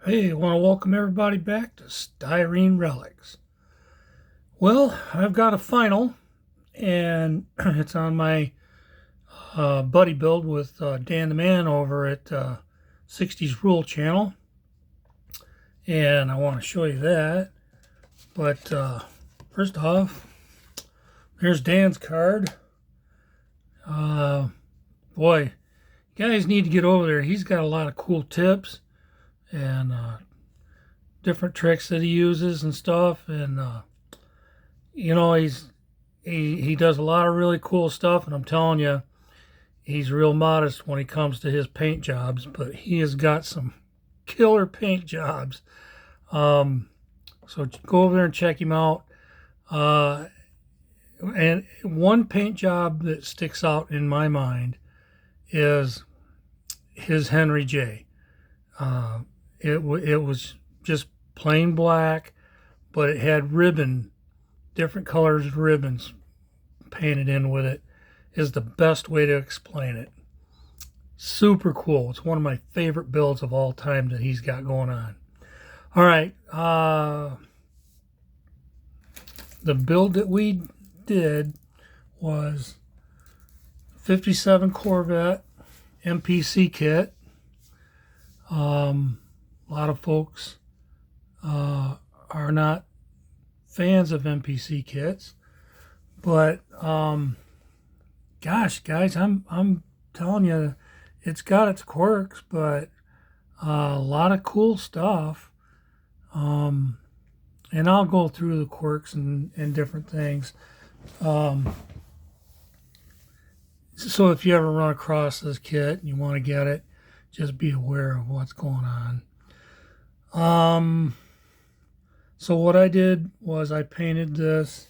Hey, I want to welcome everybody back to Styrene Relics. Well, I've got a final, and it's on my buddy build with Dan the Man over at 60s Rule Channel, and I want to show you that. But first off, there's Dan's card. Boy, you guys need to get over there. He's got a lot of cool tips and different tricks that he uses and stuff, and he does a lot of really cool stuff, and I'm telling you, he's real modest when it comes to his paint jobs, but he has got some killer paint jobs. So go over there and check him out. And one paint job that sticks out in my mind is his Henry J. It was just plain black, but it had ribbon, different colors of ribbons painted in with it, is the best way to explain it. Super cool. It's one of my favorite builds of all time that he's got going on. All right. The build that we did was 57 Corvette MPC kit. A lot of folks are not fans of MPC kits, but gosh, guys, I'm telling you, it's got its quirks, but a lot of cool stuff. And I'll go through the quirks and different things. So if you ever run across this kit and you want to get it, just be aware of what's going on. So what I did was I painted this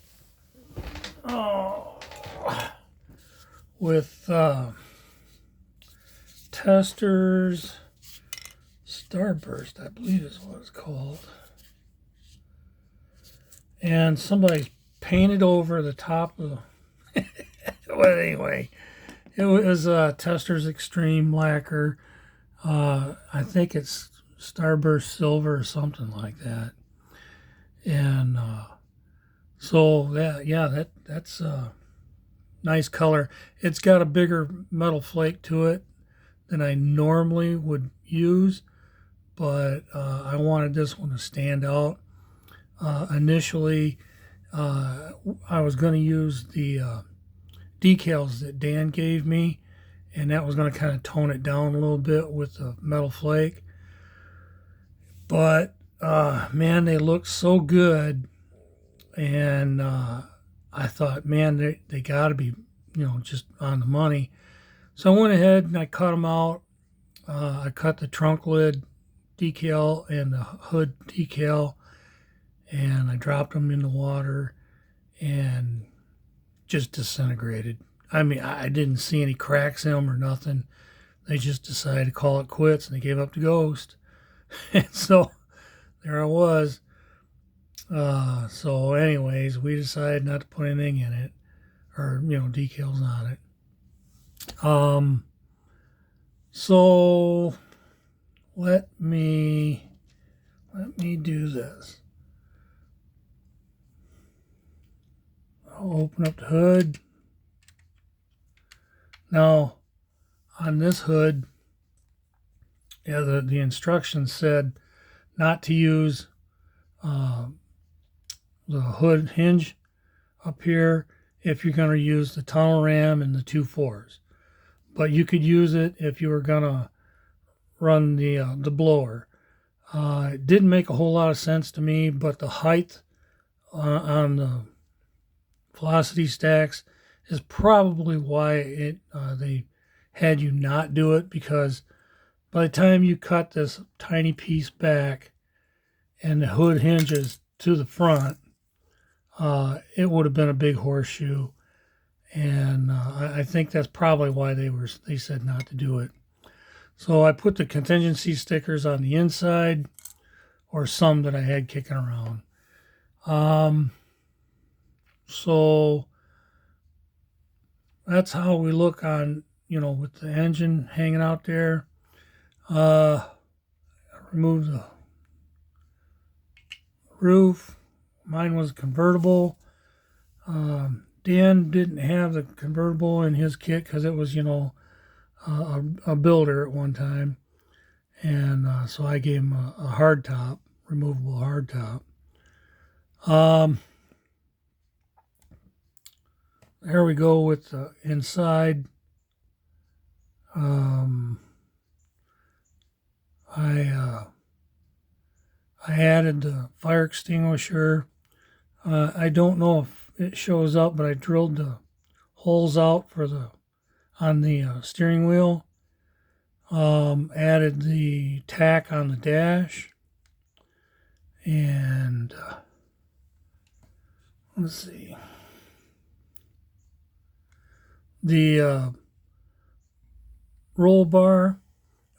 with Testors Starburst, I believe is what it's called. And somebody painted over the top of the... Well, anyway, it was Testors Extreme Lacquer. I think it's Starburst Silver or something like that. And so that's a nice color. It's got a bigger metal flake to it than I normally would use, but I wanted this one to stand out. Initially, I was going to use the decals that Dan gave me, and that was going to kind of tone it down a little bit with the metal flake. But man, they look so good, and I thought, man, they got to be, just on the money. So I went ahead and I cut them out. I cut the trunk lid decal and the hood decal, and I dropped them in the water and just disintegrated. I mean, I didn't see any cracks in them or nothing. They just decided to call it quits, and they gave up the ghost. And so there I was. So anyways, we decided not to put anything in it, or, decals on it. So let me do this. I'll open up the hood. Now, on this hood, the instructions said not to use the hood hinge up here if you're going to use the tunnel ram and the 2.4s. But you could use it if you were going to run the blower. It didn't make a whole lot of sense to me, but the height on the velocity stacks is probably why they had you not do it, because by the time you cut this tiny piece back and the hood hinges to the front, it would have been a big horseshoe, and I think that's probably why they said not to do it. So I put the contingency stickers on the inside, or some that I had kicking around. So that's how we look on, with the engine hanging out there. I removed the roof. Mine was convertible. Dan didn't have the convertible in his kit because it was, a builder at one time. And so I gave him a hard top, removable hard top. There we go with the inside. I added the fire extinguisher. I don't know if it shows up, but I drilled the holes out on the steering wheel. Added the tack on the dash, and let's see, the roll bar.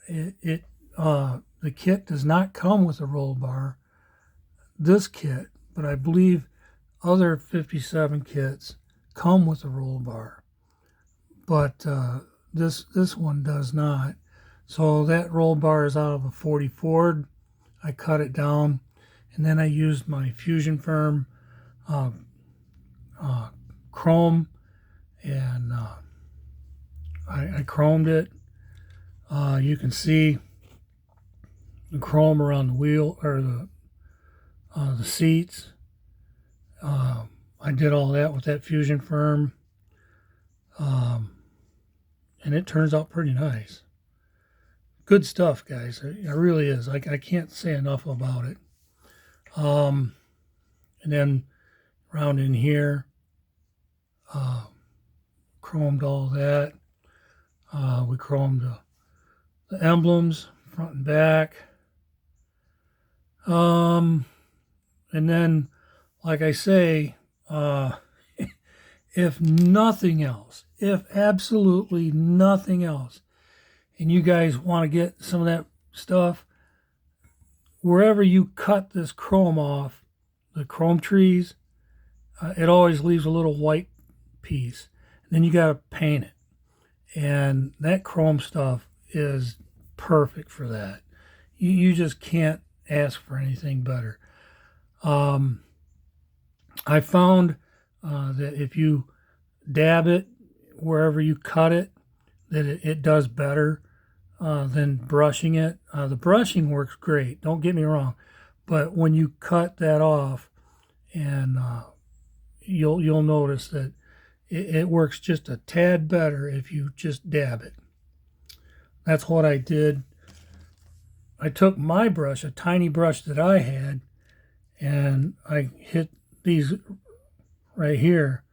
The kit does not come with a roll bar. This kit, but I believe other 57 kits come with a roll bar, but this one does not. So that roll bar is out of a 40 Ford. I cut it down, and then I used my Fusion Firm chrome, and I chromed it. You can see the chrome around the wheel or the seats. I did all that with that Fusion Firm, and it turns out pretty nice. Good stuff, guys. It really is. I can't say enough about it. And then around in here, chromed all that. We chromed the emblems, front and back. And then, like I say, if nothing else, if absolutely nothing else, and you guys want to get some of that stuff, wherever you cut this chrome off, the chrome trees, it always leaves a little white piece. And then you got to paint it. And that chrome stuff is perfect for that. You just can't ask for anything better. I found that if you dab it wherever you cut it, that it does better than brushing it. The brushing works great, don't get me wrong, but when you cut that off, and you'll notice that it works just a tad better if you just dab it. That's what I did. I took my brush, a tiny brush that I had, and I hit these right here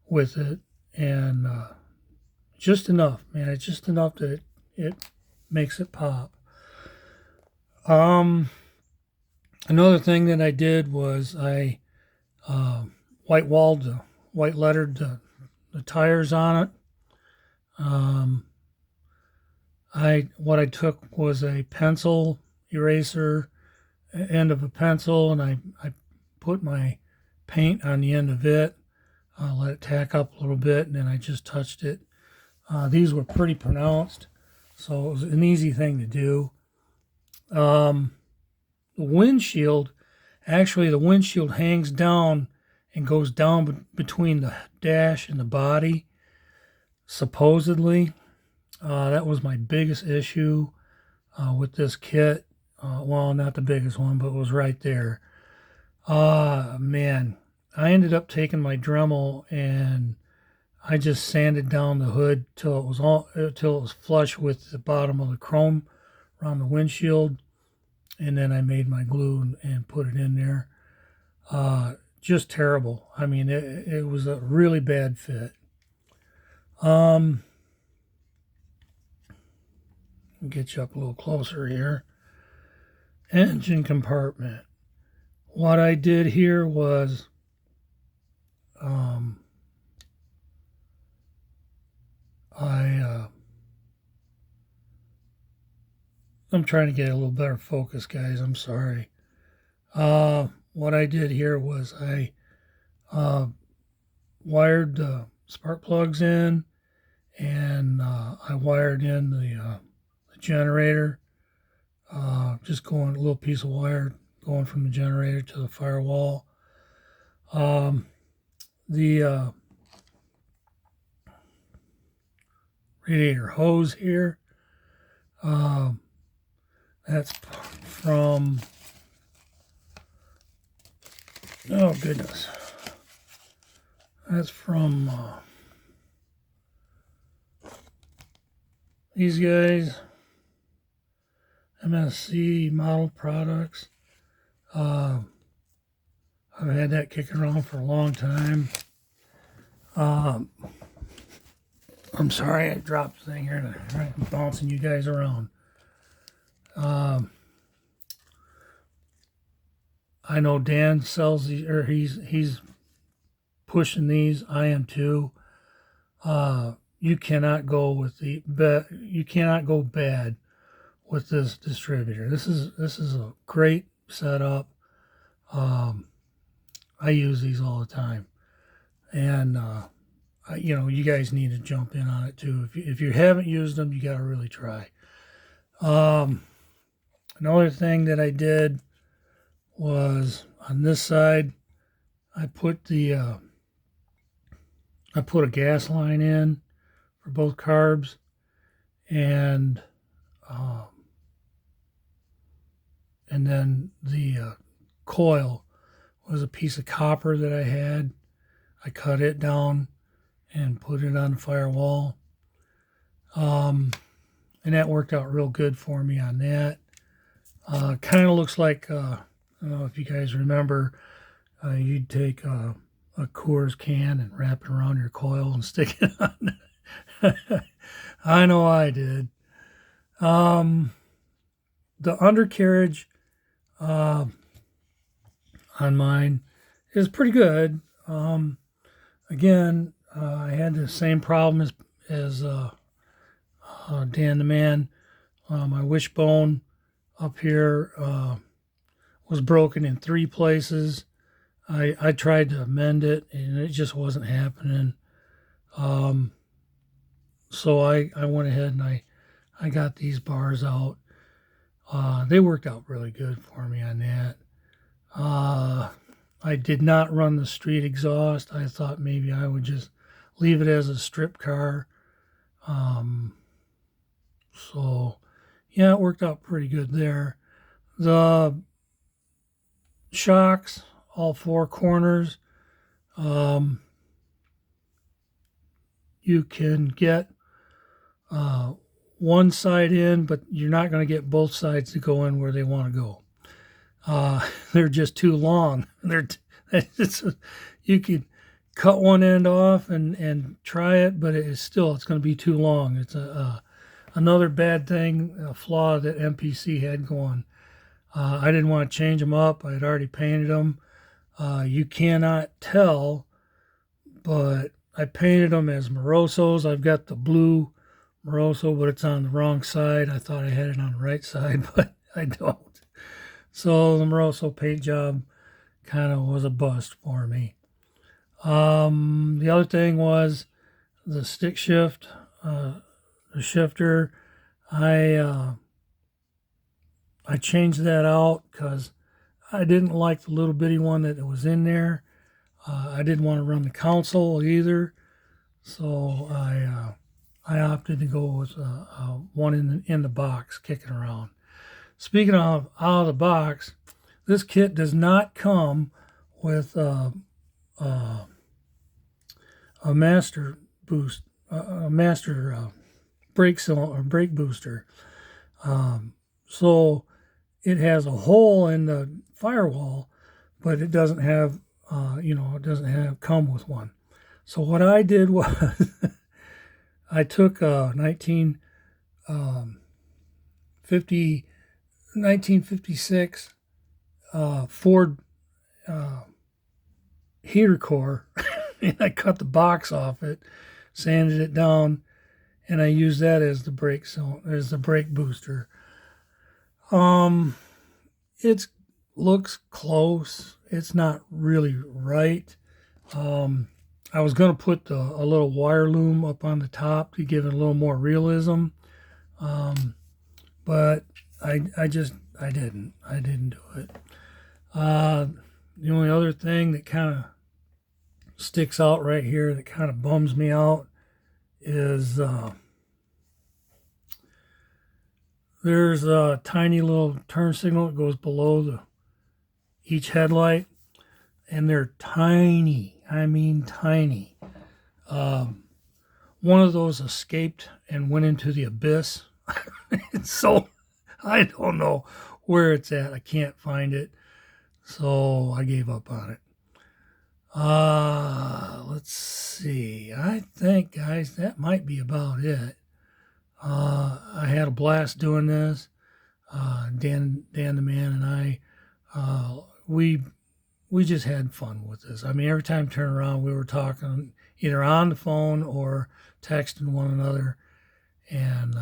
with it, and just enough, man. It's just enough that it makes it pop. Another thing that I did was I white lettered the tires on it. What I took was a pencil eraser, end of a pencil, and I put my paint on the end of it. Let it tack up a little bit, and then I just touched it. These were pretty pronounced, so it was an easy thing to do. The windshield hangs down and goes down between the dash and the body, supposedly. That was my biggest issue with this kit. Well, not the biggest one, but it was right there. Man, I ended up taking my Dremel and I just sanded down the hood till it was flush with the bottom of the chrome around the windshield, and then I made my glue and put it in there. Just terrible. I mean, it was a really bad fit. Get you up a little closer here. Engine compartment. What I did here was I'm trying to get a little better focus, guys. I'm sorry. What I did here was I wired the spark plugs in, and I wired in the generator. Just going a little piece of wire going from the generator to the firewall. The radiator hose here, that's from, oh goodness, that's from these guys, MSC Model Products. I've had that kicking around for a long time. I'm sorry I dropped the thing here. I'm bouncing you guys around. I know Dan sells these, or he's pushing these. I am too. You cannot go with you cannot go bad with this distributor. This is a great setup. I use these all the time, and you guys need to jump in on it too. If you haven't used them, you got to really try. Another thing that I did was on this side, I put a gas line in for both carbs, and then the coil was a piece of copper that I had. I cut it down and put it on the firewall. And that worked out real good for me on that. Kind of looks like, I don't know if you guys remember, you'd take a Coors can and wrap it around your coil and stick it on. I know I did. The undercarriage on mine is pretty good. Again, I had the same problem as Dan the Man. My wishbone up here was broken in 3 places. I tried to mend it, and it just wasn't happening. So I went ahead and I got these bars out. They worked out really good for me on that. I did not run the street exhaust. I thought maybe I would just leave it as a strip car. So yeah, it worked out pretty good there. The shocks, all 4 corners, you can get one side in, but you're not going to get both sides to go in where they want to go. They're just too long. You could cut one end off and try it, but it's going to be too long. It's another bad thing, a flaw that MPC had going. I didn't want to change them up. I had already painted them. You cannot tell, but I painted them as Morosos. I've got the blue Moroso, but it's on the wrong side. I thought I had it on the right side, but I don't. So the Moroso paint job kind of was a bust for me. The other thing was the stick shift, the shifter. I changed that out because I didn't like the little bitty one that was in there. I didn't want to run the console either, so I opted to go with one in the box kicking around. Speaking of out of the box, this kit does not come with a master boost, a master brake cylinder or brake booster. So it has a hole in the firewall, but it doesn't have, it doesn't come with one. So what I did was I took a 1956 Ford heater core, and I cut the box off it, sanded it down, and I used that as the brake booster. It looks close. It's not really right. I was going to put a little wire loom up on the top to give it a little more realism, but I didn't do it. The only other thing that kind of sticks out right here that kind of bums me out is there's a tiny little turn signal that goes below each headlight, and they're tiny. I mean tiny. One of those escaped and went into the abyss. So I don't know where it's at. I can't find it. So I gave up on it. Let's see. I think, guys, that might be about it. I had a blast doing this. Dan the man and I, we just had fun with this. I mean, every time I turn around, we were talking either on the phone or texting one another. And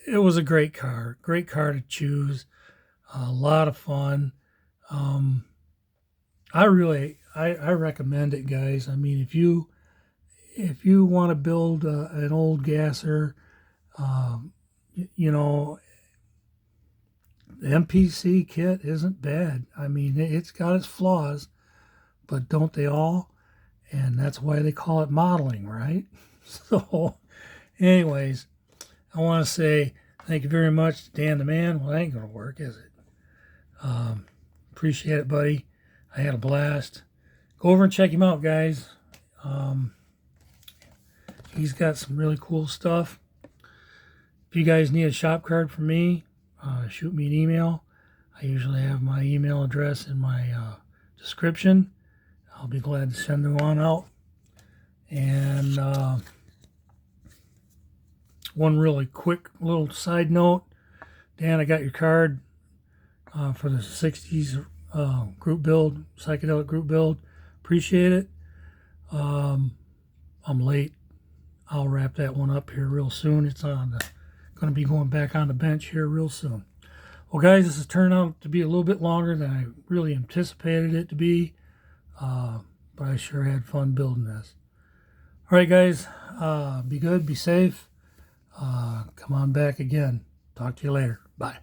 it was a great car to choose. A lot of fun. I recommend it, guys. I mean, if you want to build an old Gasser, you know, the MPC kit isn't bad. I mean, it's got its flaws, but don't they all? And that's why they call it modeling, right? So, anyways, I want to say thank you very much to Dan the man. Well, that ain't going to work, is it? Appreciate it, buddy. I had a blast. Go over and check him out, guys. He's got some really cool stuff. If you guys need a shop card from me, shoot me an email. I usually have my email address in my description. I'll be glad to send one out. And one really quick little side note. Dan, I got your card for the 60s group build, psychedelic group build. Appreciate it. I'm late. I'll wrap that one up here real soon. It's going to be going back on the bench here real soon. Well, guys, this has turned out to be a little bit longer than I really anticipated it to be, but I sure had fun building this. All right, guys, be good, be safe. Come on back again. Talk to you later. Bye.